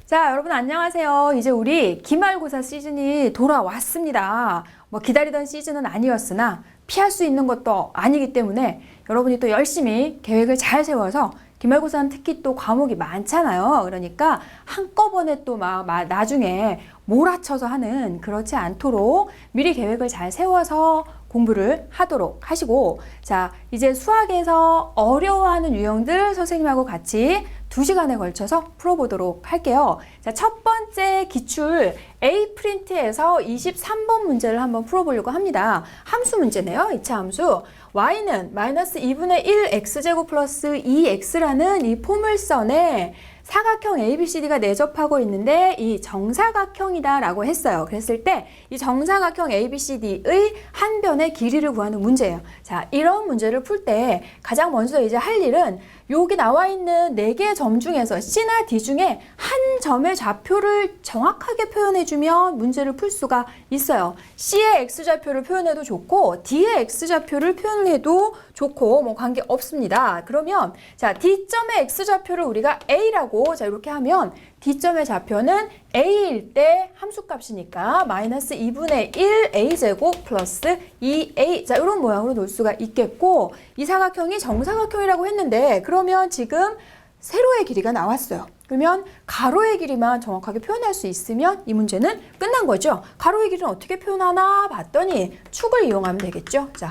자, 여러분 안녕하세요. 이제 우리 기말고사 시즌이 돌아왔습니다. 뭐 기다리던 시즌은 아니었으나 피할 수 있는 것도 아니기 때문에 여러분이 또 열심히 계획을 잘 세워서 기말고사는 특히 또 과목이 많잖아요. 그러니까 한꺼번에 또 나중에 몰아쳐서 하는 그렇지 않도록 미리 계획을 잘 세워서 공부를 하도록 하시고, 자, 이제 수학에서 어려워하는 유형들 선생님하고 같이 2시간에 걸쳐서 풀어보도록 할게요. 자, 첫 번째 기출 A 프린트에서 23번 문제를 한번 풀어보려고 합니다. 함수 문제네요. 2차 함수. y는 마이너스 2분의 1 x제곱 플러스 2x라는 이 포물선에 사각형 ABCD가 내접하고 있는데 이 정사각형이다 라고 했어요. 그랬을 때 이 정사각형 ABCD의 한 변의 길이를 구하는 문제예요. 자, 이런 문제를 풀 때 가장 먼저 이제 할 일은 여기 나와 있는 4개의 점 중에서 C나 D 중에 한 점의 좌표를 정확하게 표현해주면 문제를 풀 수가 있어요. C의 X좌표를 표현해도 좋고 D의 X좌표를 표현해도 좋고 뭐 관계 없습니다. 그러면 자, D점의 X좌표를 우리가 A라고 자 이렇게 하면 D점의 좌표는 A일 때 함수값이니까 마이너스 2분의 1 A제곱 플러스 2A 자 이런 모양으로 놓을 수가 있겠고, 이 사각형이 정사각형이라고 했는데 그러면 지금 세로의 길이가 나왔어요. 그러면 가로의 길이만 정확하게 표현할 수 있으면 이 문제는 끝난 거죠. 가로의 길이는 어떻게 표현하나 봤더니 축을 이용하면 되겠죠. 자,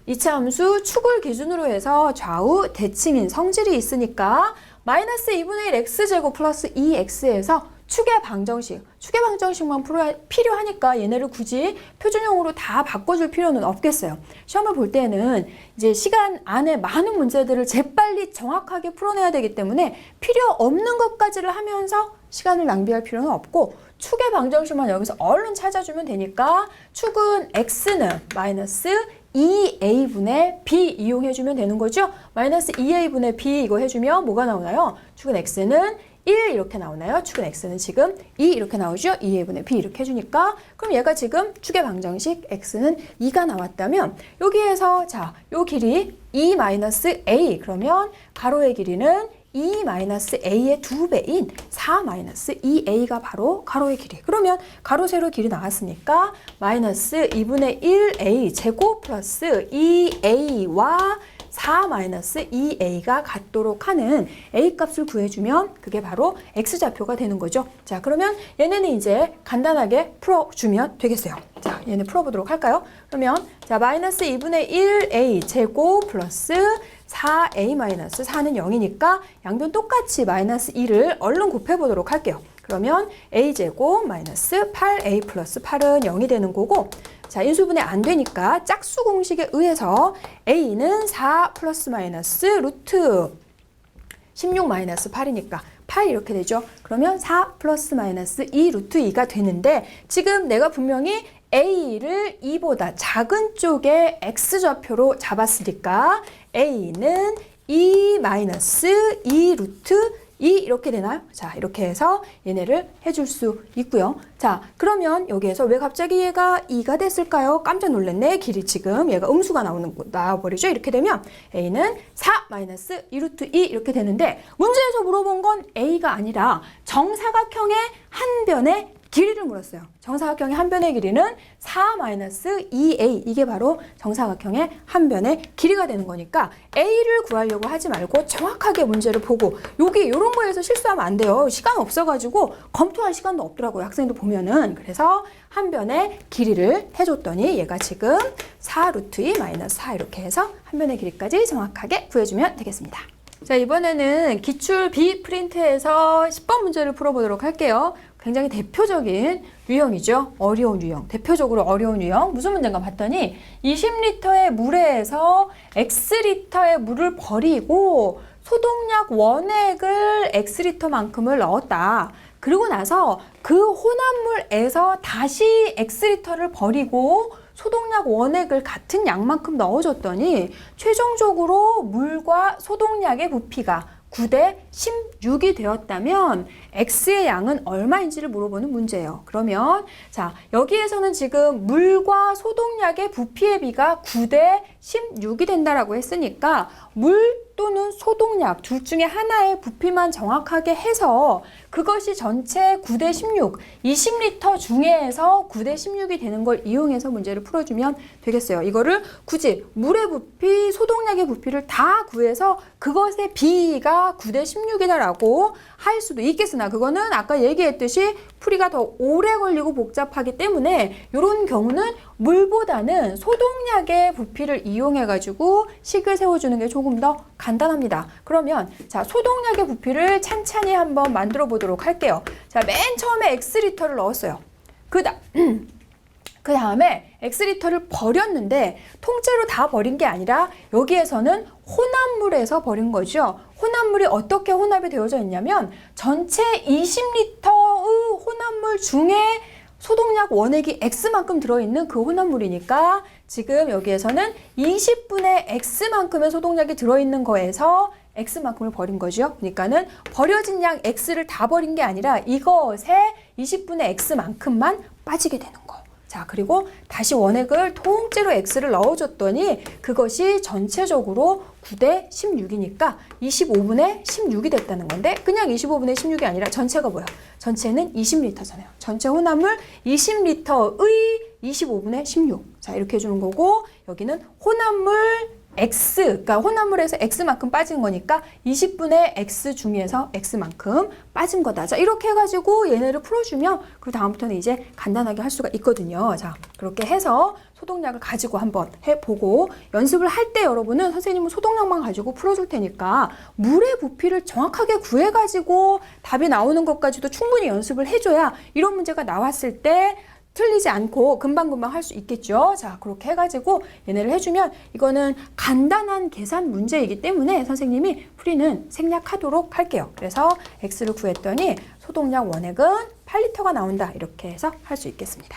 2차 함수 축을 기준으로 해서 좌우 대칭인 성질이 있으니까 마이너스 2분의 1 x제곱 플러스 2x에서 축의 방정식만 필요하니까 얘네를 굳이 표준형으로 다 바꿔줄 필요는 없겠어요. 시험을 볼 때는 이제 시간 안에 많은 문제들을 재빨리 정확하게 풀어내야 되기 때문에 필요 없는 것까지를 하면서 시간을 낭비할 필요는 없고, 축의 방정식만 여기서 얼른 찾아주면 되니까 축은 x는 마이너스 2a분의 b 이용해주면 되는 거죠. 마이너스 2a분의 b 이거 해주면 뭐가 나오나요? 축은 x는 1 이렇게 나오나요? 축은 x는 지금 2 이렇게 나오죠. 2a분의 b 이렇게 해주니까 그럼 얘가 지금 축의 방정식 x는 2가 나왔다면 여기에서 자, 요 길이 2-a 그러면 가로의 길이는 2-a의 2배인 4-2a가 바로 가로의 길이. 그러면 가로 세로 길이 나왔으니까 마이너스 2분의 1a 제곱 플러스 2a와 4-2a가 같도록 하는 a 값을 구해주면 그게 바로 x좌표가 되는 거죠. 자, 그러면 얘네는 이제 간단하게 풀어주면 되겠어요. 자, 얘네 풀어보도록 할까요? 그러면 자, 마이너스 2분의 1a 제곱 플러스 4a-4는 0이니까 양변 똑같이 마이너스 2를 얼른 곱해보도록 할게요. 그러면 a제곱 마이너스 8a 플러스 8은 0이 되는 거고, 자, 인수분해 안 되니까 짝수 공식에 의해서 a는 4 플러스 마이너스 루트 16 마이너스 8이니까 8 이렇게 되죠. 그러면 4 플러스 마이너스 2 루트 2가 되는데 지금 내가 분명히 a를 2보다 작은 쪽에 x좌표로 잡았으니까 a는 2 마이너스 2 루트 2 이렇게 되나요? 자, 이렇게 해서 얘네를 해줄 수 있고요. 자, 그러면 여기에서 왜 갑자기 얘가 2가 됐을까요? 깜짝 놀랐네. 길이 지금 얘가 음수가 나와버리죠. 이렇게 되면 a는 4 마이너스 2 루트 2 이렇게 되는데 문제에서 물어본 건 a가 아니라 정사각형의 한 변의 길이를 물었어요. 정사각형의 한 변의 길이는 4-2a 이게 바로 정사각형의 한 변의 길이가 되는 거니까 a를 구하려고 하지 말고 정확하게 문제를 보고, 여기 이런 거에서 실수하면 안 돼요. 시간 없어가지고 검토할 시간도 없더라고요. 학생들 보면은. 그래서 한 변의 길이를 해줬더니 얘가 지금 4 루트 2 마이너스 4 이렇게 해서 한 변의 길이까지 정확하게 구해주면 되겠습니다. 자, 이번에는 기출 B 프린트에서 10번 문제를 풀어보도록 할게요. 굉장히 대표적인 유형이죠. 어려운 유형. 대표적으로 어려운 유형. 무슨 문제인가 봤더니 20리터의 물에서 X리터의 물을 버리고 소독약 원액을 X리터만큼을 넣었다. 그리고 나서 그 혼합물에서 다시 X리터를 버리고 소독약 원액을 같은 양만큼 넣어줬더니 최종적으로 물과 소독약의 부피가 9대 16이 되었다면 X의 양은 얼마인지를 물어보는 문제예요. 그러면 자, 여기에서는 지금 물과 소독약의 부피의 비가 9대 16이 된다라고 했으니까 물 또는 소독약 둘 중에 하나의 부피만 정확하게 해서 그것이 전체 9대 16, 20리터 중에서 9대 16이 되는 걸 이용해서 문제를 풀어주면 되겠어요. 이거를 굳이 물의 부피, 소독약의 부피를 다 구해서 그것의 비가 9대 16이다라고 할 수도 있겠으나 그거는 아까 얘기했듯이 풀이가 더 오래 걸리고 복잡하기 때문에 이런 경우는 물보다는 소독약의 부피를 이용해가지고 식을 세워주는 게 조금 더 간단합니다. 그러면 자, 소독약의 부피를 찬찬히 한번 만들어 보도록 할게요. 자, 맨 처음에 X리터를 넣었어요. 그 다음에 X리터를 버렸는데 통째로 다 버린 게 아니라 여기에서는 혼합물에서 버린 거죠. 혼합물이 어떻게 혼합이 되어져 있냐면 전체 20리터의 혼합물 중에 소독약 원액이 X만큼 들어있는 그 혼합물이니까 지금 여기에서는 20분의 X만큼의 소독약이 들어있는 거에서 X만큼을 버린 거죠. 그러니까는 버려진 양 X를 다 버린 게 아니라 이것에 20분의 X만큼만 빠지게 되는 거. 자, 그리고 다시 원액을 통째로 X를 넣어줬더니 그것이 전체적으로 9대 16이니까 25분의 16이 됐다는 건데 그냥 25분의 16이 아니라 전체가 뭐야? 전체는 20리터잖아요. 전체 혼합물 20리터의 25분의 16. 자, 이렇게 해주는 거고 여기는 혼합물 X, 그러니까 혼합물에서 X만큼 빠진 거니까 20분의 X 중에서 X만큼 빠진 거다. 자, 이렇게 해가지고 얘네를 풀어주면 그 다음부터는 이제 간단하게 할 수가 있거든요. 자, 그렇게 해서 소독약을 가지고 한번 해보고 연습을 할 때 여러분은 선생님은 소독약만 가지고 풀어줄 테니까 물의 부피를 정확하게 구해가지고 답이 나오는 것까지도 충분히 연습을 해줘야 이런 문제가 나왔을 때 틀리지 않고 금방금방 할 수 있겠죠. 자, 그렇게 해가지고 얘네를 해주면 이거는 간단한 계산 문제이기 때문에 선생님이 풀이는 생략하도록 할게요. 그래서 X를 구했더니 소독약 원액은 8리터가 나온다. 이렇게 해서 할 수 있겠습니다.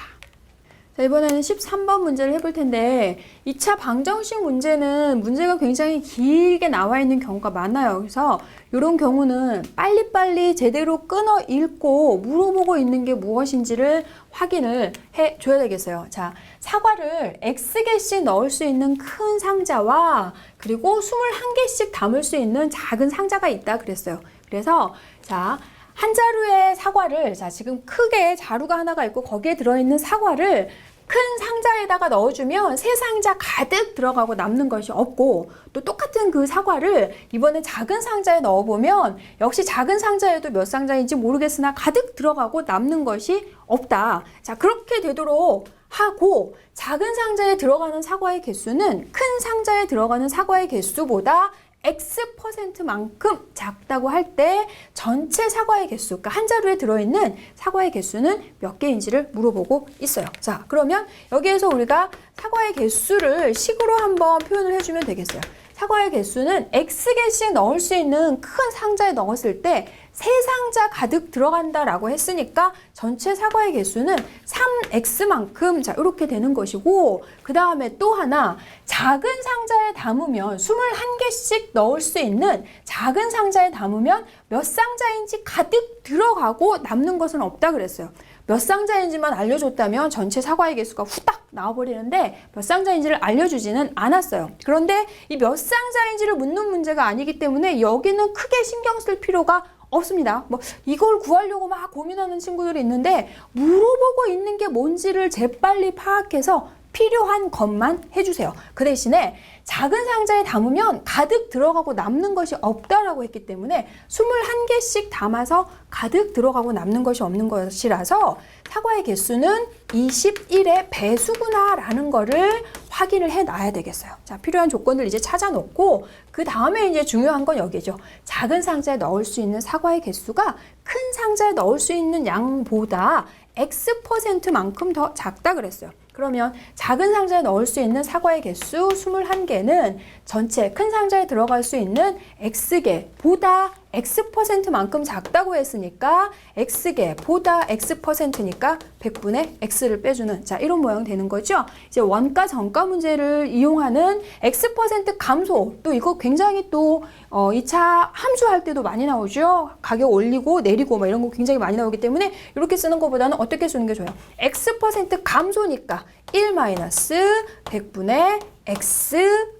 자, 이번에는 13번 문제를 해볼 텐데 2차 방정식 문제는 문제가 굉장히 길게 나와 있는 경우가 많아요. 그래서 이런 경우는 빨리빨리 제대로 끊어 읽고 물어보고 있는 게 무엇인지를 확인을 해줘야 되겠어요. 자, 사과를 X개씩 넣을 수 있는 큰 상자와 그리고 21개씩 담을 수 있는 작은 상자가 있다 그랬어요. 그래서 자, 한 자루의 사과를 자, 지금 크게 자루가 하나가 있고 거기에 들어있는 사과를 큰 상자에다가 넣어주면 세 상자 가득 들어가고 남는 것이 없고 또 똑같은 그 사과를 이번에 작은 상자에 넣어보면 역시 작은 상자에도 몇 상자인지 모르겠으나 가득 들어가고 남는 것이 없다. 자, 그렇게 되도록 하고 작은 상자에 들어가는 사과의 개수는 큰 상자에 들어가는 사과의 개수보다 X%만큼 작다고 할 때 전체 사과의 개수, 그러니까 한 자루에 들어있는 사과의 개수는 몇 개인지를 물어보고 있어요. 자, 그러면 여기에서 우리가 사과의 개수를 식으로 한번 표현을 해주면 되겠어요. 사과의 개수는 X개씩 넣을 수 있는 큰 상자에 넣었을 때 세 상자 가득 들어간다라고 했으니까 전체 사과의 개수는 3X만큼 자 이렇게 되는 것이고 그 다음에 또 하나 작은 상자에 담으면 21개씩 넣을 수 있는 작은 상자에 담으면 몇 상자인지 가득 들어가고 남는 것은 없다 그랬어요. 몇 상자인지만 알려줬다면 전체 사과의 개수가 후딱 나와버리는데 몇 상자인지를 알려주지는 않았어요. 그런데 이 몇 상자인지를 묻는 문제가 아니기 때문에 여기는 크게 신경 쓸 필요가 없습니다. 뭐 이걸 구하려고 막 고민하는 친구들이 있는데 물어보고 있는 게 뭔지를 재빨리 파악해서 필요한 것만 해주세요. 그 대신에 작은 상자에 담으면 가득 들어가고 남는 것이 없다라고 했기 때문에 21개씩 담아서 가득 들어가고 남는 것이 없는 것이라서 사과의 개수는 21의 배수구나 라는 거를 확인을 해놔야 되겠어요. 자, 필요한 조건들 이제 찾아놓고 그 다음에 이제 중요한 건 여기죠. 작은 상자에 넣을 수 있는 사과의 개수가 큰 상자에 넣을 수 있는 양보다 X%만큼 더 작다 그랬어요. 그러면 작은 상자에 넣을 수 있는 사과의 개수 21개는 전체 큰 상자에 들어갈 수 있는 X개보다 X%만큼 작다고 했으니까 X개보다 X%니까 100분의 X를 빼주는 자 이런 모양 되는 거죠. 이제 원가 정가 문제를 이용하는 X% 감소 또 이거 굉장히 또 2차 함수할 때도 많이 나오죠. 가격 올리고 내리고 뭐 이런 거 굉장히 많이 나오기 때문에 이렇게 쓰는 것보다는 어떻게 쓰는 게 좋아요? X% 감소니까 1 마이너스 100분의 x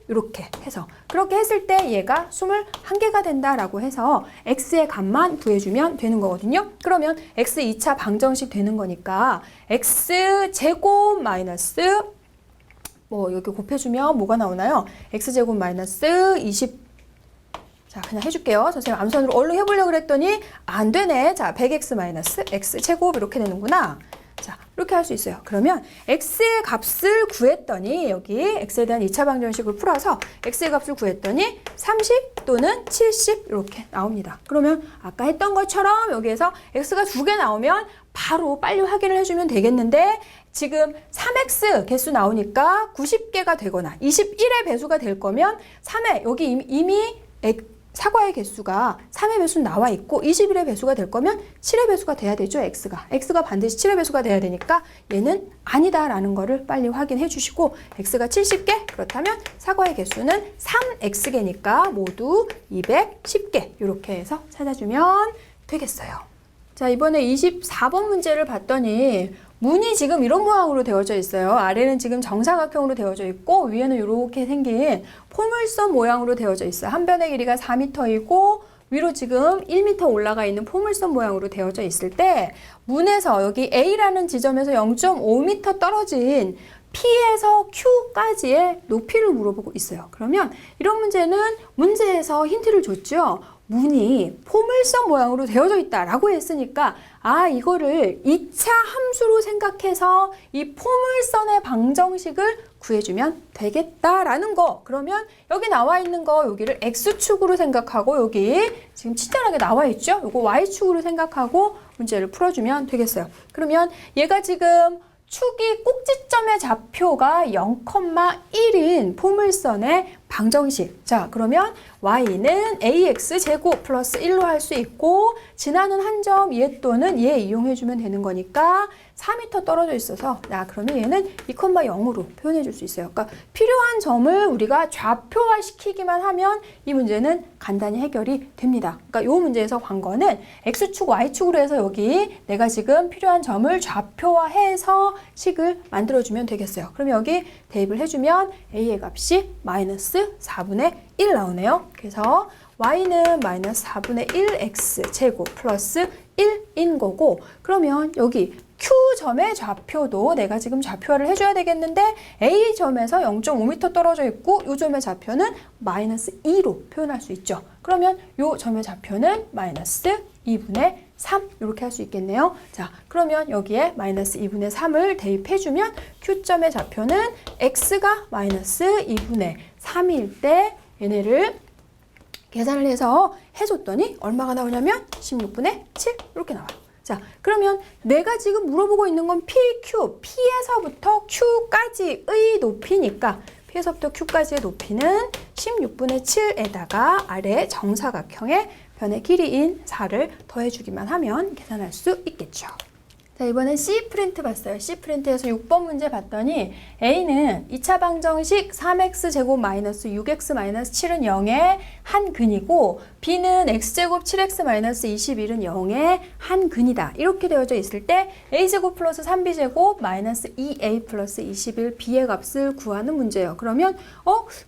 이렇게 해서 그렇게 했을 때 얘가 21개가 된다라고 해서 x의 값만 구해주면 되는 거거든요. 그러면 x 2차 방정식 되는 거니까 x제곱 마이너스 여기 곱해주면 뭐가 나오나요? x제곱 마이너스 20 자, 그냥 해줄게요. 선생님 암선으로 얼른 해보려고 그랬더니 안 되네. 자, 100x 마이너스 x제곱 이렇게 되는구나. 자, 이렇게 할 수 있어요. 그러면 x의 값을 구했더니 여기 x에 대한 2차 방정식을 풀어서 x의 값을 구했더니 30 또는 70 이렇게 나옵니다. 그러면 아까 했던 것처럼 여기에서 x가 2개 나오면 바로 빨리 확인을 해주면 되겠는데 지금 3x 개수 나오니까 90개가 되거나 21의 배수가 될 거면 3에 여기 이미 사과의 개수가 3의 배수는 나와 있고 21의 배수가 될 거면 7의 배수가 돼야 되죠. x가 반드시 7의 배수가 돼야 되니까 얘는 아니다라는 거를 빨리 확인해 주시고 x가 70개 그렇다면 사과의 개수는 3x개니까 모두 210개 이렇게 해서 찾아주면 되겠어요. 자, 이번에 24번 문제를 봤더니 문이 지금 이런 모양으로 되어져 있어요. 아래는 지금 정사각형으로 되어져 있고 위에는 이렇게 생긴 포물선 모양으로 되어져 있어요. 한 변의 길이가 4m이고 위로 지금 1m 올라가 있는 포물선 모양으로 되어져 있을 때 문에서 여기 A라는 지점에서 0.5m 떨어진 P에서 Q까지의 높이를 물어보고 있어요. 그러면 이런 문제는 문제에서 힌트를 줬죠. 문이 포물선 모양으로 되어져 있다라고 했으니까 이거를 2차 함수로 생각해서 이 포물선의 방정식을 구해주면 되겠다라는 거. 그러면 여기 나와 있는 거 여기를 X축으로 생각하고 여기 지금 친절하게 나와 있죠? 요거 Y축으로 생각하고 문제를 풀어주면 되겠어요. 그러면 얘가 지금 축이 꼭지점의 좌표가 0,1인 포물선의 방정식. 자, 그러면 y는 ax제곱 플러스 1로 할 수 있고 지나는 한 점 얘 또는 얘 이용해주면 되는 거니까 4m 떨어져 있어서 그러면 얘는 2,0으로 표현해 줄 수 있어요. 그러니까 필요한 점을 우리가 좌표화 시키기만 하면 이 문제는 간단히 해결이 됩니다. 그러니까 이 문제에서 관건은 x축, y축으로 해서 여기 내가 지금 필요한 점을 좌표화해서 식을 만들어주면 되겠어요. 그럼 여기 대입을 해주면 a의 값이 마이너스 4분의 1 나오네요. 그래서 y는 마이너스 4분의 1 x제곱 플러스 1인 거고 그러면 여기 Q점의 좌표도 내가 지금 좌표화를 해줘야 되겠는데 A점에서 0.5m 떨어져 있고 이 점의 좌표는 마이너스 2로 표현할 수 있죠. 그러면 이 점의 좌표는 마이너스 2분의 3 이렇게 할 수 있겠네요. 자, 그러면 여기에 마이너스 2분의 3을 대입해주면 Q점의 좌표는 X가 마이너스 2분의 3일 때 얘네를 계산을 해서 해줬더니 얼마가 나오냐면 16분의 7 이렇게 나와요. 자, 그러면 내가 지금 물어보고 있는 건 PQ, P에서부터 Q까지의 높이니까 P에서부터 Q까지의 높이는 16분의 7에다가 아래 정사각형의 변의 길이인 4를 더해주기만 하면 계산할 수 있겠죠. 자, 이번엔 C 프린트 봤어요. C 프린트에서 6번 문제 봤더니 A는 2차 방정식 3x제곱 마이너스 6x 마이너스 7은 0의 한 근이고 B는 x제곱 7x 마이너스 21은 0의 한 근이다. 이렇게 되어져 있을 때 a제곱 플러스 3b제곱 마이너스 2a 플러스 21 b의 값을 구하는 문제예요. 그러면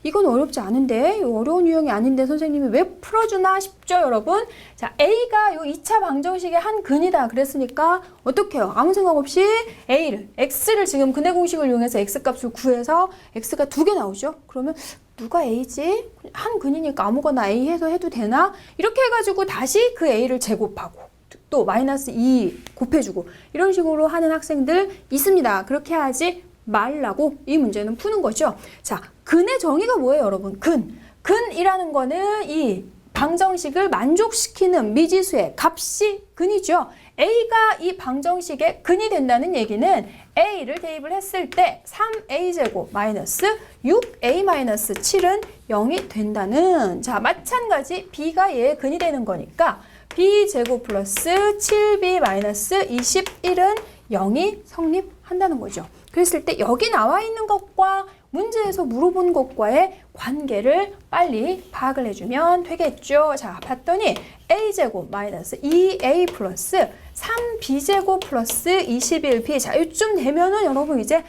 이건 어렵지 않은데 어려운 유형이 아닌데 선생님이 왜 풀어주나 싶죠, 여러분? 자, a가 이 2차 방정식의 한 근이다 그랬으니까 어떻게 해요? 아무 생각 없이 x를 지금 근해 공식을 이용해서 x값을 구해서 x가 2개 나오죠? 그러면 누가 a지? 한 근이니까 아무거나 a 해서 해도 되나? 이렇게 해가지고 다시 그 a를 제곱하고 또 마이너스 2 곱해주고 이런 식으로 하는 학생들 있습니다. 그렇게 하지 말라고 이 문제는 푸는 거죠. 자, 근의 정의가 뭐예요, 여러분? 근이라는 거는 이 방정식을 만족시키는 미지수의 값이 근이죠. a가 이 방정식의 근이 된다는 얘기는 a를 대입을 했을 때 3a제곱 마이너스 6a 마이너스 7은 0이 된다는, 자, 마찬가지 b가 얘의 근이 되는 거니까 b제곱 플러스 7b 마이너스 21은 0이 성립한다는 거죠. 그랬을 때 여기 나와 있는 것과 문제에서 물어본 것과의 관계를 빨리 파악을 해주면 되겠죠. 자, 봤더니 a제곱 마이너스 2a 플러스 3b제곱 플러스 21b. 자, 이쯤 되면은 여러분 이제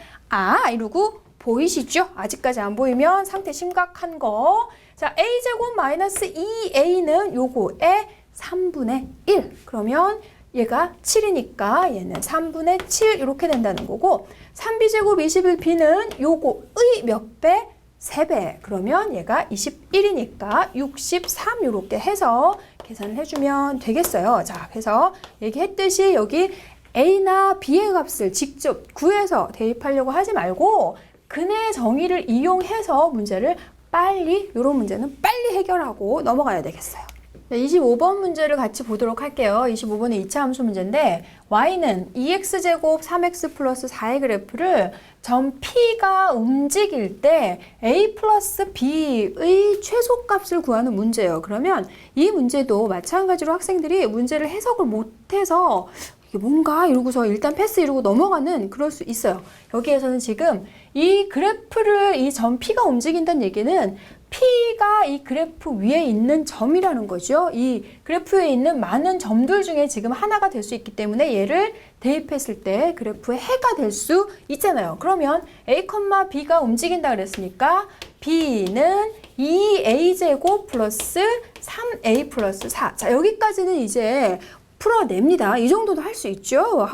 이러고 보이시죠? 아직까지 안 보이면 상태 심각한 거. 자, a제곱 마이너스 2a는 요거의 3분의 1. 그러면 얘가 7이니까 얘는 3분의 7 이렇게 된다는 거고 3b제곱 21b는 요거의 몇 배? 3배. 그러면 얘가 21이니까 63 이렇게 해서 계산을 해주면 되겠어요. 자, 그래서 얘기했듯이 여기 A나 B의 값을 직접 구해서 대입하려고 하지 말고 근해 정의를 이용해서 문제를 빨리, 이런 문제는 빨리 해결하고 넘어가야 되겠어요. 25번 문제를 같이 보도록 할게요. 25번은 2차 함수 문제인데 y는 2x제곱 3x 플러스 4의 그래프를 점 P가 움직일 때 a 플러스 b의 최소값을 구하는 문제예요. 그러면 이 문제도 마찬가지로 학생들이 문제를 해석을 못해서 이게 뭔가 이러고서 일단 패스 이러고 넘어가는 그럴 수 있어요. 여기에서는 지금 이 그래프를 이 점 P가 움직인다는 얘기는 P가 이 그래프 위에 있는 점이라는 거죠. 이 그래프에 있는 많은 점들 중에 지금 하나가 될 수 있기 때문에 얘를 대입했을 때 그래프의 해가 될 수 있잖아요. 그러면 A, B가 움직인다 그랬으니까 B는 2a제곱 플러스 3a 플러스 4. 자, 여기까지는 이제 풀어냅니다. 이 정도도 할 수 있죠. 우리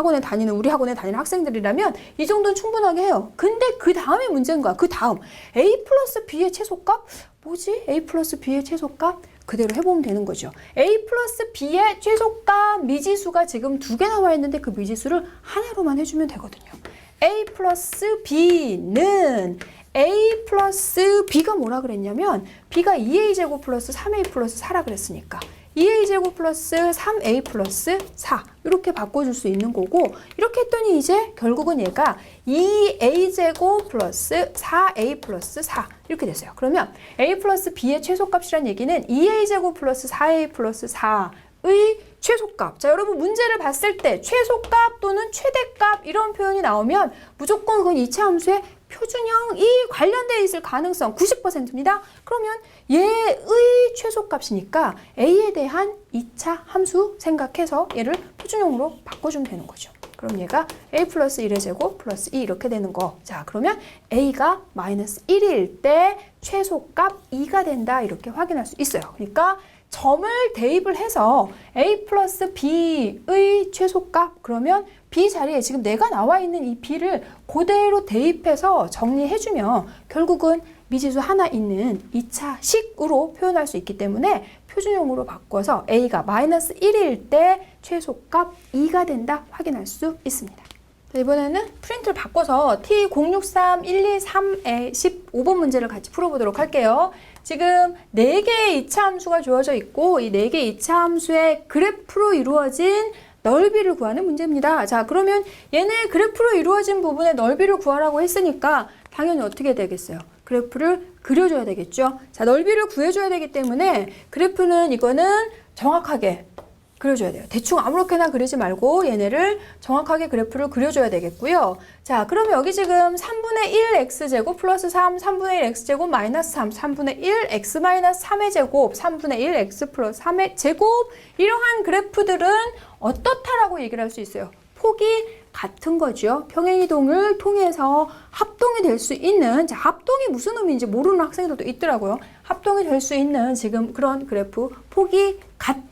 학원에 다니는 학생들이라면 이 정도는 충분하게 해요. 근데 그 다음에 문제인 거야. 그 다음 a 플러스 b의 최소값? 뭐지? a 플러스 b의 최소값? 그대로 해보면 되는 거죠. a 플러스 b의 최소값 미지수가 지금 2개 나와 있는데 그 미지수를 하나로만 해주면 되거든요. a 플러스 b는 a 플러스 b가 뭐라 그랬냐면 b가 2a제곱 플러스 3a 플러스 4라 그랬으니까 2a제곱 플러스 3a 플러스 4 이렇게 바꿔줄 수 있는 거고 이렇게 했더니 이제 결국은 얘가 2a제곱 플러스 4a 플러스 4 이렇게 됐어요. 그러면 a 플러스 b의 최소값이란 얘기는 2a제곱 플러스 4a 플러스 4의 최소값. 자, 여러분 문제를 봤을 때 최소값 또는 최대값 이런 표현이 나오면 무조건 그건 2차 함수의 표준형이 관련되어 있을 가능성 90%입니다. 그러면 얘의 최소값이니까 a에 대한 2차 함수 생각해서 얘를 표준형으로 바꿔주면 되는 거죠. 그럼 얘가 a 플러스 1의 제곱 플러스 2 이렇게 되는 거. 자, 그러면 a가 마이너스 1일 때 최소값 2가 된다 이렇게 확인할 수 있어요. 그러니까 점을 대입을 해서 a 플러스 b의 최소값 그러면 b 자리에 지금 내가 나와 있는 이 b를 그대로 대입해서 정리해주면 결국은 미지수 하나 있는 2차 식으로 표현할 수 있기 때문에 표준형으로 바꿔서 a가 마이너스 1일 때 최소값 2가 된다 확인할 수 있습니다. 자, 이번에는 프린트를 바꿔서 T063123의 15번 문제를 같이 풀어보도록 할게요. 지금 4개의 2차 함수가 주어져 있고 이 4개의 2차 함수의 그래프로 이루어진 넓이를 구하는 문제입니다. 자, 그러면 얘네 그래프로 이루어진 부분의 넓이를 구하라고 했으니까 당연히 어떻게 되겠어요? 그래프를 그려줘야 되겠죠. 자, 넓이를 구해줘야 되기 때문에 그래프는 이거는 정확하게 그려줘야 돼요. 대충 아무렇게나 그리지 말고 얘네를 정확하게 그래프를 그려줘야 되겠고요. 자, 그러면 여기 지금 3분의 1 x제곱 플러스 3, 3분의 1 x제곱 마이너스 3, 3분의 1 x 마이너스 3의 제곱, 3분의 1 x 플러스 3의 제곱 이러한 그래프들은 어떻다라고 얘기를 할 수 있어요. 폭이 같은 거죠. 평행이동을 통해서 합동이 될 수 있는, 자, 합동이 무슨 의미인지 모르는 학생들도 있더라고요. 합동이 될 수 있는 지금 그런 그래프, 폭이 같은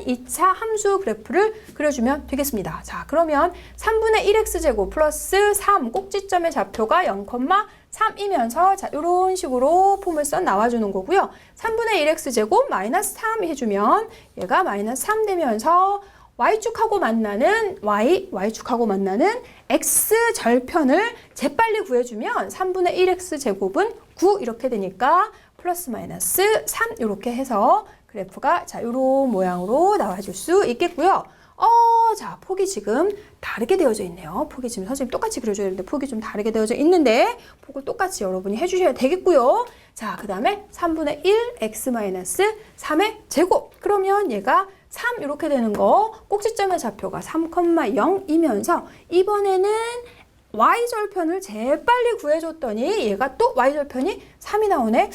2차 함수 그래프를 그려주면 되겠습니다. 자, 그러면 3분의 1x제곱 플러스 3 꼭지점의 좌표가 0,3이면서 자, 이런 식으로 포물선 나와주는 거고요. 3분의 1x제곱 마이너스 3 해주면 얘가 마이너스 3 되면서 y축하고 만나는 y축하고 만나는 x절편을 재빨리 구해주면 3분의 1x제곱은 9 이렇게 되니까 플러스 마이너스 3 이렇게 해서 그래프가 자, 요런 모양으로 나와줄 수 있겠고요. 자, 폭이 지금 다르게 되어져 있네요. 폭이 지금 선생님 똑같이 그려줘야 되는데 폭이 좀 다르게 되어져 있는데 폭을 똑같이 여러분이 해주셔야 되겠고요. 자, 그 다음에 3분의 1 x-3의 제곱. 그러면 얘가 3 이렇게 되는 거 꼭지점의 좌표가 3,0이면서 이번에는 y절편을 재빨리 구해줬더니 얘가 또 y절편이 3이 나오네.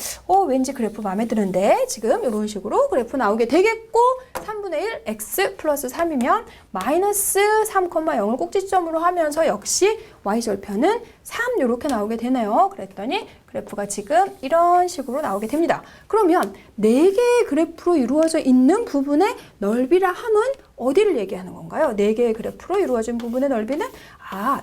왠지 그래프 마음에 드는데 지금 이런 식으로 그래프 나오게 되겠고 3분의 1 x 플러스 3이면 마이너스 3,0을 꼭지점으로 하면서 역시 y절편은 3 이렇게 나오게 되네요. 그랬더니 그래프가 지금 이런 식으로 나오게 됩니다. 그러면 4개의 그래프로 이루어져 있는 부분의 넓이라 함은 어디를 얘기하는 건가요? 4개의 그래프로 이루어진 부분의 넓이는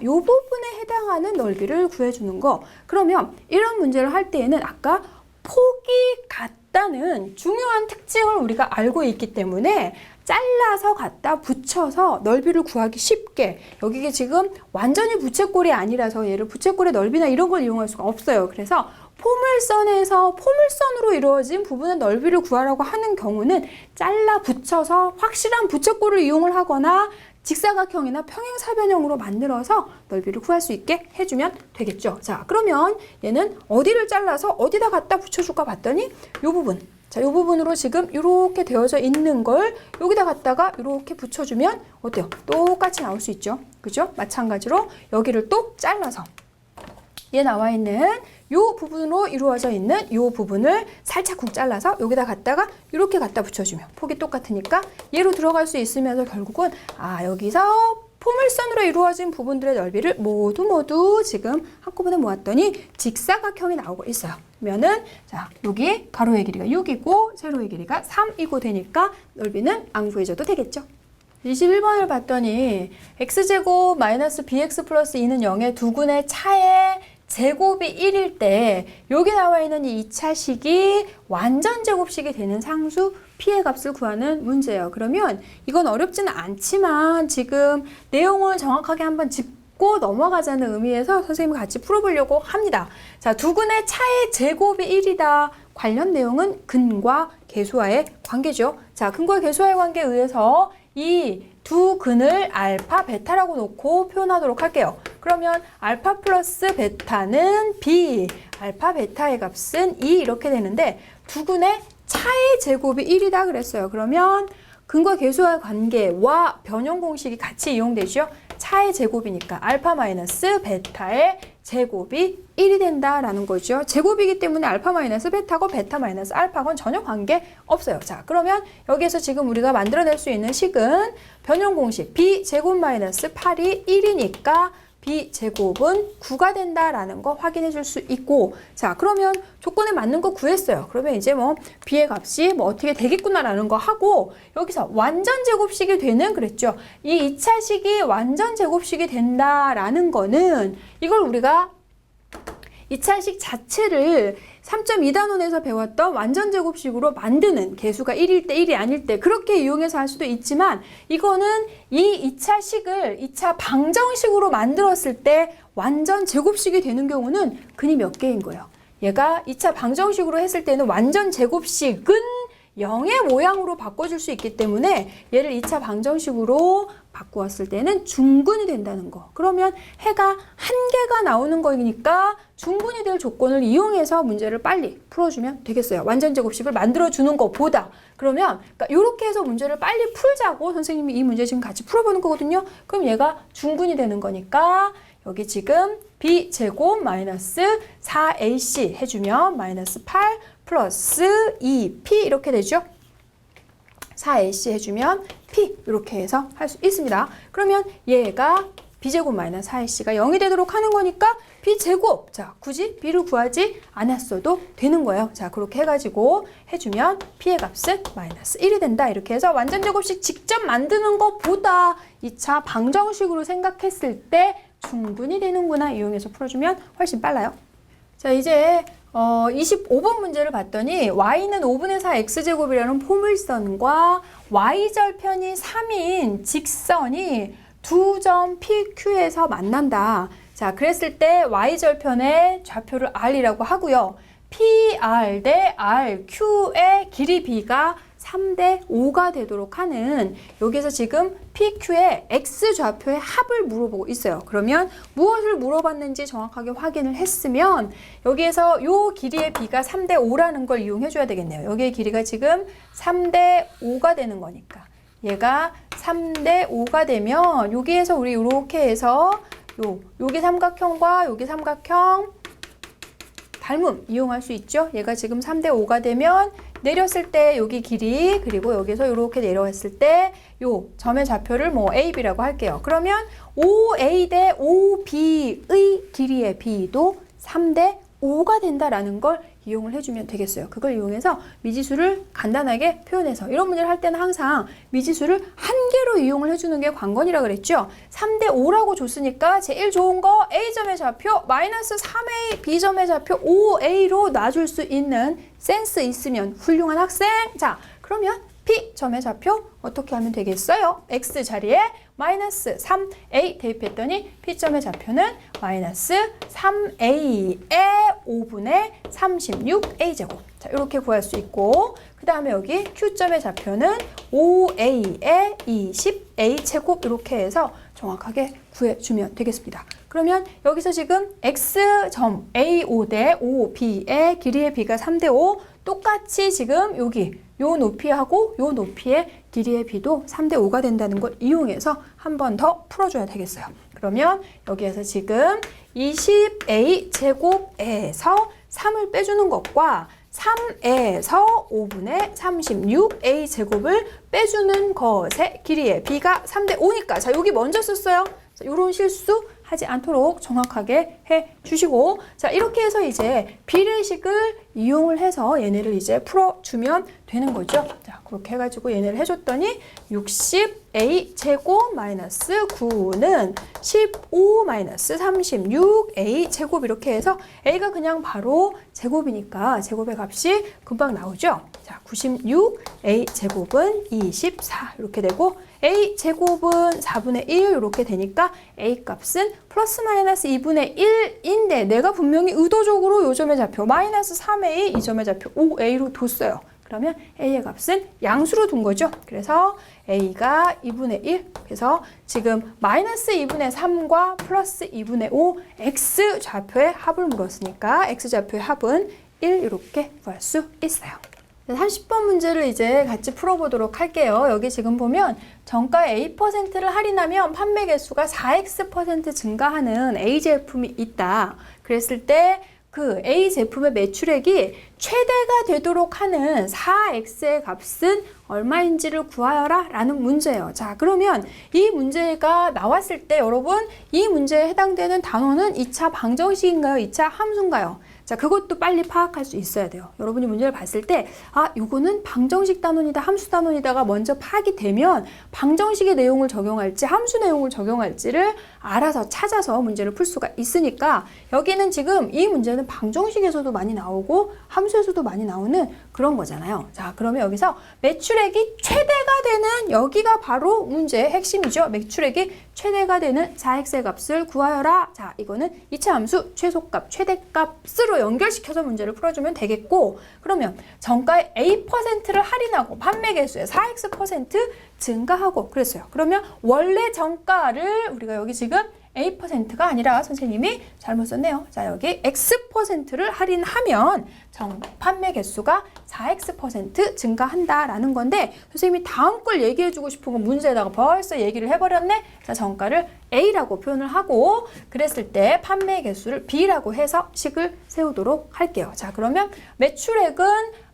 이 부분에 해당하는 넓이를 구해주는 거. 그러면 이런 문제를 할 때에는 아까 폭이 같다는 중요한 특징을 우리가 알고 있기 때문에 잘라서 갖다 붙여서 넓이를 구하기 쉽게, 여기가 지금 완전히 부채꼴이 아니라서 얘를 부채꼴의 넓이나 이런 걸 이용할 수가 없어요. 그래서 포물선에서 포물선으로 이루어진 부분의 넓이를 구하라고 하는 경우는 잘라 붙여서 확실한 부채꼴을 이용을 하거나 직사각형이나 평행사변형으로 만들어서 넓이를 구할 수 있게 해주면 되겠죠. 자, 그러면 얘는 어디를 잘라서 어디다 갖다 붙여줄까 봤더니 이 부분. 자, 이 부분으로 지금 이렇게 되어져 있는 걸 여기다 갖다가 이렇게 붙여주면 어때요? 똑같이 나올 수 있죠. 그죠? 마찬가지로 여기를 또 잘라서 얘 나와 있는 이 부분으로 이루어져 있는 이 부분을 살짝쿵 잘라서 여기다 갖다가 이렇게 갖다 붙여주면 폭이 똑같으니까 얘로 들어갈 수 있으면서 결국은 여기서 포물선으로 이루어진 부분들의 넓이를 모두 지금 한꺼번에 모았더니 직사각형이 나오고 있어요. 그러면은 자, 여기 가로의 길이가 6이고 세로의 길이가 3이고 되니까 넓이는 안 구해줘도 되겠죠. 21번을 봤더니 x제곱 마이너스 bx 플러스 2는 0의 두근의 차의 제곱이 1일 때 여기 나와 있는 이 2차식이 완전 제곱식이 되는 상수 p의 값을 구하는 문제예요. 그러면 이건 어렵지는 않지만 지금 내용을 정확하게 한번 짚고 넘어가자는 의미에서 선생님과 같이 풀어보려고 합니다. 자, 두근의 차의 제곱이 1이다. 관련 내용은 근과 계수와의 관계죠. 자, 근과 계수와의 관계에 의해서 이 두 근을 알파, 베타라고 놓고 표현하도록 할게요. 그러면 알파 플러스 베타는 B, 알파, 베타의 값은 2 이렇게 되는데 두 근의 차의 제곱이 1이다 그랬어요. 그러면 근과 계수와의 관계와 변형 공식이 같이 이용되죠. 차의 제곱이니까 알파 마이너스 베타의 제곱이 1이 된다라는 거죠. 제곱이기 때문에 알파 마이너스 베타고 베타 마이너스 알파건 전혀 관계 없어요. 자, 그러면 여기에서 지금 우리가 만들어낼 수 있는 식은 변형 공식 b제곱 마이너스 8이 1이니까 b제곱은 9가 된다라는 거 확인해 줄 수 있고, 자, 그러면 조건에 맞는 거 구했어요. 그러면 이제 뭐 b의 값이 뭐 어떻게 되겠구나라는 거 하고, 여기서 완전 제곱식이 되는 그랬죠. 이 2차식이 완전 제곱식이 된다라는 거는 이걸 우리가 2차식 자체를 3.2단원에서 배웠던 완전 제곱식으로 만드는, 개수가 1일 때 1이 아닐 때 그렇게 이용해서 할 수도 있지만, 이거는 이 2차식을 2차 방정식으로 만들었을 때 완전 제곱식이 되는 경우는 근이 몇 개인 거예요. 얘가 2차 방정식으로 했을 때는 완전 제곱식은 0의 모양으로 바꿔줄 수 있기 때문에 얘를 2차 방정식으로 바꾸었을 때는 중근이 된다는 거. 그러면 해가 한 개가 나오는 거니까 중근이 될 조건을 이용해서 문제를 빨리 풀어주면 되겠어요. 완전 제곱식을 만들어주는 것보다. 그러면 이렇게 해서 문제를 빨리 풀자고 선생님이 이 문제 지금 같이 풀어보는 거거든요. 그럼 얘가 중근이 되는 거니까 여기 지금 b제곱 마이너스 4ac 해주면 마이너스 8 플러스 2p 이렇게 되죠. 4ac 해주면 p 이렇게 해서 할 수 있습니다. 그러면 얘가 b제곱 마이너스 4ac가 0이 되도록 하는 거니까 b제곱, 자, 굳이 b를 구하지 않았어도 되는 거예요. 자, 그렇게 해가지고 해주면 p의 값은 마이너스 1이 된다. 이렇게 해서 완전 제곱식 직접 만드는 것보다 2차 방정식으로 생각했을 때 충분히 되는구나 이용해서 풀어주면 훨씬 빨라요. 자, 이제 25번 문제를 봤더니 y는 5분의 4 x제곱이라는 포물선과 y절편이 3인 직선이 두 점 PQ에서 만난다. 자, 그랬을 때 y절편의 좌표를 R이라고 하고요. PR 대 RQ의 길이 B가 3대 5가 되도록 하는, 여기서 지금 PQ의 X좌표의 합을 물어보고 있어요. 그러면 무엇을 물어봤는지 정확하게 확인을 했으면 여기에서 요 길이의 B가 3대 5라는 걸 이용해 줘야 되겠네요. 여기의 길이가 지금 3대 5가 되는 거니까 얘가 3대 5가 되면 여기에서 우리 이렇게 해서 여기 삼각형과 여기 삼각형 닮음 이용할 수 있죠. 얘가 지금 3대 5가 되면 내렸을 때 여기 길이, 그리고 여기서 이렇게 내려왔을 때 요 점의 좌표를 뭐 A, B라고 할게요. 그러면 OA 대 OB의 길이의 B도 3대 5가 된다라는 걸 이용을 해주면 되겠어요. 그걸 이용해서 미지수를 간단하게 표현해서 이런 문제를 할 때는 항상 미지수를 한 개로 이용을 해주는 게 관건이라 그랬죠. 3대 5라고 줬으니까 제일 좋은 거 A점의 좌표 마이너스 3A, B점의 좌표 5A로 놔줄 수 있는 센스 있으면 훌륭한 학생. 자, 그러면 P점의 좌표 어떻게 하면 되겠어요? X 자리에 마이너스 3A 대입했더니 P점의 좌표는 마이너스 3A의 5분의 36A제곱. 자, 이렇게 구할 수 있고, 그 다음에 여기 Q점의 좌표는 5A의 20A제곱. 이렇게 해서 정확하게 구해주면 되겠습니다. 그러면 여기서 지금 X점 A5 대 5B의 길이의 B가 3대 5, 똑같이 지금 여기 요 높이하고 요 높이의 길이의 B도 3대 5가 된다는 걸 이용해서 한 번 더 풀어줘야 되겠어요. 그러면 여기에서 지금 20A 제곱에서 3을 빼주는 것과 3에서 5분의 36A 제곱을 빼주는 것의 길이의 B가 3대 5니까 자, 여기 먼저 썼어요. 자, 요런 실수 하지 않도록 정확하게 해 주시고, 자, 이렇게 해서 이제 비례식을 이용을 해서 얘네를 이제 풀어주면 되는 거죠. 자, 그렇게 해가지고 얘네를 해줬더니 60A 제곱 마이너스 9는 15 마이너스 36A 제곱. 이렇게 해서 A가 그냥 바로 제곱이니까 제곱의 값이 금방 나오죠. 자, 96A 제곱은 24 이렇게 되고 A 제곱은 4분의 1 이렇게 되니까 A 값은 플러스 마이너스 2분의 1인데 내가 분명히 의도적으로 요 점의 좌표 마이너스 3A, 이 점의 좌표 5A로 뒀어요. 그러면 A의 값은 양수로 둔 거죠. 그래서 A가 2분의 1, 그래서 지금 마이너스 2분의 3과 플러스 2분의 5 X 좌표의 합을 물었으니까 X 좌표의 합은 1 이렇게 구할 수 있어요. 30번 문제를 이제 같이 풀어보도록 할게요. 여기 지금 보면 정가 A%를 할인하면 판매 개수가 4X% 증가하는 A 제품이 있다. 그랬을 때 그 A 제품의 매출액이 최대가 되도록 하는 4X의 값은 얼마인지를 구하여라 라는 문제예요. 자, 그러면 이 문제가 나왔을 때 여러분 이 문제에 해당되는 단어는 2차 방정식인가요? 2차 함수인가요? 자, 그것도 빨리 파악할 수 있어야 돼요. 여러분이 문제를 봤을 때 아, 요거는 방정식 단원이다, 함수 단원이다가 먼저 파악이 되면 방정식의 내용을 적용할지 함수 내용을 적용할지를 알아서 찾아서 문제를 풀 수가 있으니까 여기는 지금 이 문제는 방정식에서도 많이 나오고 함수에서도 많이 나오는 그런 거잖아요. 자, 그러면 여기서 매출액이 최대가 되는 여기가 바로 문제의 핵심이죠. 매출액이 최대가 되는 4X의 값을 구하여라. 자, 이거는 2차 함수 최소값, 최대값으로 연결시켜서 문제를 풀어주면 되겠고, 그러면 정가의 A%를 할인하고 판매 개수의 4X% 증가하고 그랬어요. 그러면 원래 정가를 우리가 여기 지금 A%가 아니라 선생님이 잘못 썼네요. 자, 여기 X%를 할인하면 판매 개수가 4X% 증가한다라는 건데 선생님이 다음 걸 얘기해주고 싶은 건 문제에다가 벌써 얘기를 해버렸네. 자, 정가를 A라고 표현을 하고 그랬을 때 판매 개수를 B라고 해서 식을 세우도록 할게요. 자, 그러면 매출액은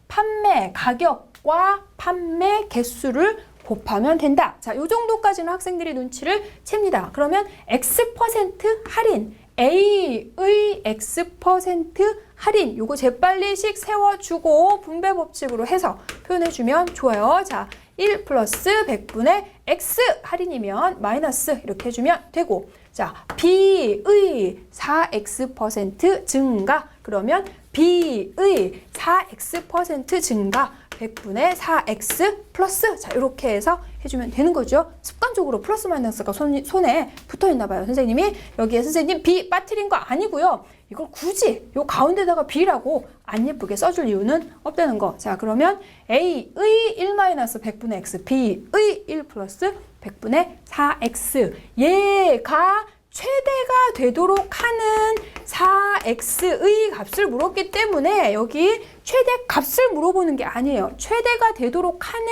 판매 가격과 판매 개수를 곱하면 된다. 자, 요 정도까지는 학생들이 눈치를 챕니다. 그러면 X% 할인, A의 X% 할인, 요거 재빨리식 세워주고 분배 법칙으로 해서 표현해주면 좋아요. 자, 1 플러스 100분의 X 할인이면 마이너스 이렇게 해주면 되고, 자, B의 4X% 증가, 그러면 B의 4X% 증가 100분의 4x 플러스, 자, 이렇게 해서 해주면 되는 거죠. 습관적으로 플러스 마이너스가 손에 붙어 있나 봐요. 선생님이 여기에 선생님 B 빠뜨린 거 아니고요. 이걸 굳이 요 가운데다가 B라고 안 예쁘게 써줄 이유는 없다는 거. 자, 그러면 A의 1-100분의 x, B의 1 플러스 100분의 4x, 얘가 최대가 되도록 하는 4x의 값을 물었기 때문에 여기 최대 값을 물어보는 게 아니에요. 최대가 되도록 하는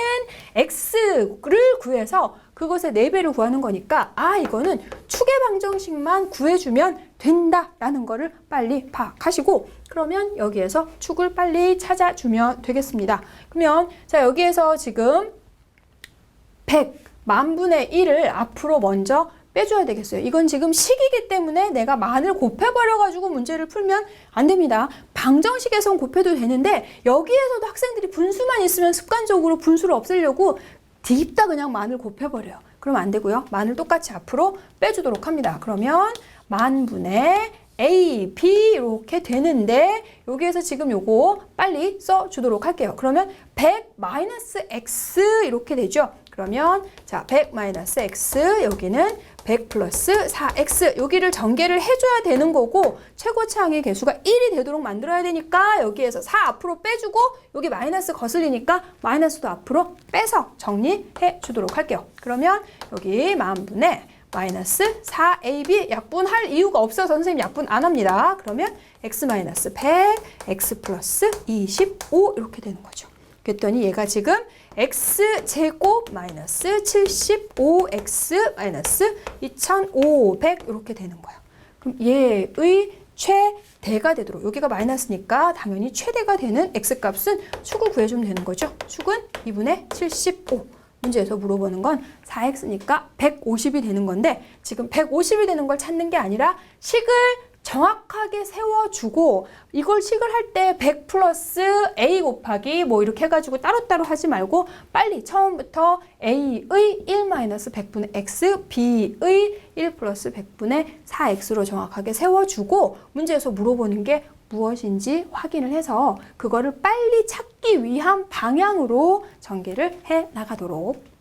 x를 구해서 그것의 4배를 구하는 거니까 아, 이거는 추계 방정식만 구해주면 된다라는 거를 빨리 파악하시고 그러면 여기에서 축을 빨리 찾아주면 되겠습니다. 그러면 자 여기에서 지금 100 만분의 1을 앞으로 먼저 빼줘야 되겠어요. 이건 지금 식이기 때문에 내가 만을 곱해버려가지고 문제를 풀면 안 됩니다. 방정식에선 곱해도 되는데 여기에서도 학생들이 분수만 있으면 습관적으로 분수를 없애려고 딥다 그냥 만을 곱해버려요. 그러면 안 되고요. 만을 똑같이 앞으로 빼주도록 합니다. 그러면 만분의 A, B 이렇게 되는데 여기에서 지금 요거 빨리 써주도록 할게요. 그러면 100 마이너스 X 이렇게 되죠. 그러면 자 100 마이너스 X 여기는 100 플러스 4X 여기를 전개를 해줘야 되는 거고 최고차항의 개수가 1이 되도록 만들어야 되니까 여기에서 4 앞으로 빼주고 여기 마이너스 거슬리니까 마이너스도 앞으로 빼서 정리해 주도록 할게요. 그러면 여기 만분의 마이너스 4AB 약분할 이유가 없어서 선생님 약분 안 합니다. 그러면 X 마이너스 100, X 플러스 25 이렇게 되는 거죠. 그랬더니 얘가 지금 X제곱 마이너스 75X 마이너스 2500 이렇게 되는 거예요. 그럼 얘의 최대가 되도록 여기가 마이너스니까 당연히 최대가 되는 X값은 축을 구해주면 되는 거죠. 축은 2분의 75. 문제에서 물어보는 건 4x니까 150이 되는 건데 지금 150이 되는 걸 찾는 게 아니라 식을 정확하게 세워주고 이걸 식을 할 때 100 플러스 a 곱하기 뭐 이렇게 해가지고 따로따로 하지 말고 빨리 처음부터 a의 1 마이너스 100분의 x, b의 1 플러스 100분의 4x로 정확하게 세워주고 문제에서 물어보는 게 무엇인지 확인을 해서 그거를 빨리 찾기 위한 방향으로 전개를 해 나가도록